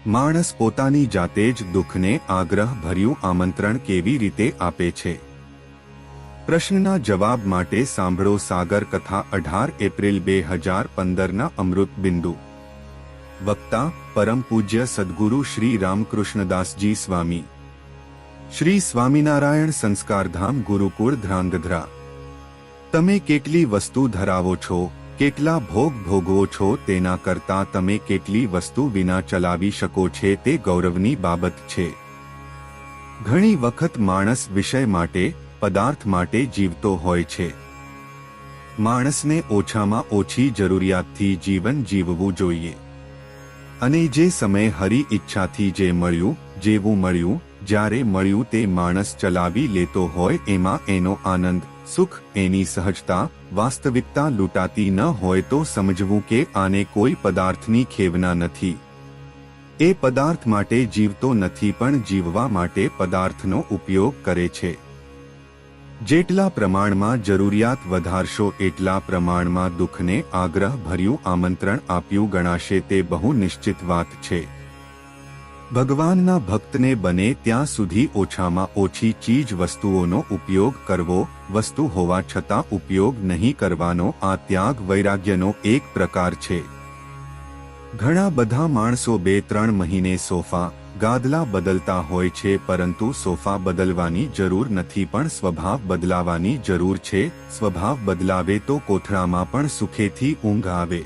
માણસ પોતાની જાતે જ દુઃખને આગ્રહભર્યું આમંત્રણ કેવી રીતે આપે છે? પ્રશ્નના જવાબ માટે સાંભળો સાગર કથા 18 એપ્રિલ 2015 અમૃત બિંદુ। વક્તા પરમ પૂજ્ય સદગુરુ શ્રી રામકૃષ્ણદાસજી સ્વામી। શ્રી સ્વામિનારાયણ સંસ્કારધામ ગુરુકુળ ધ્રાંગધ્રા। તમે કેટલી વસ્તુ ધરાવો છો, કેટલા ભોગ ભોગવો છો, તેના કરતાં તમે કેટલી વસ્તુ વિના ચલાવી શકો છો તે ગૌરવની બાબત છે। ઘણી વખત માણસ વિષય માટે, પદાર્થ માટે જીવતો હોય છે। માણસને ઓછામાં ઓછી જરૂરિયાતથી જીવન જીવવું જોઈએ, અને જે સમય હરી ઈચ્છાથી જે મળ્યું, જેવું મળ્યું, જ્યારે મળ્યું તે માણસ ચલાવી લેતો હોય એમાં એનો આનંદ, સુખ, એની સહજતા, વાસ્તવિકતા લૂંટાતી ન હોય તો સમજવું કે આને કોઈ પદાર્થની ખેવના નથી। એ પદાર્થ માટે જીવતો નથી પણ જીવવા માટે પદાર્થનો ઉપયોગ કરે છે। જેટલા પ્રમાણમાં જરૂરિયાત વધારશો એટલા પ્રમાણમાં દુઃખને આગ્રહભર્યું આમંત્રણ આપ્યું ગણાશે તે બહુ નિશ્ચિત વાત છે। ભગવાનના ભક્તને બને ત્યાં સુધી ઓછામાં ઓછી ચીજ વસ્તુઓનો ઉપયોગ કરવો, વસ્તુ હોવા છતાં ઉપયોગ નહીં કરવાનો આ ત્યાગ વૈરાગ્યનો એક પ્રકાર છે। ઘણા બધા માણસો 2-3 મહિને સોફા, ગાદલા બદલતા હોય છે, પરંતુ સોફા બદલવાની જરૂર નથી પણ સ્વભાવ બદલાવાની જરૂર છે। સ્વભાવ બદલાવે તો કોથળામાં પણ સુખેથી ઊંઘ આવે।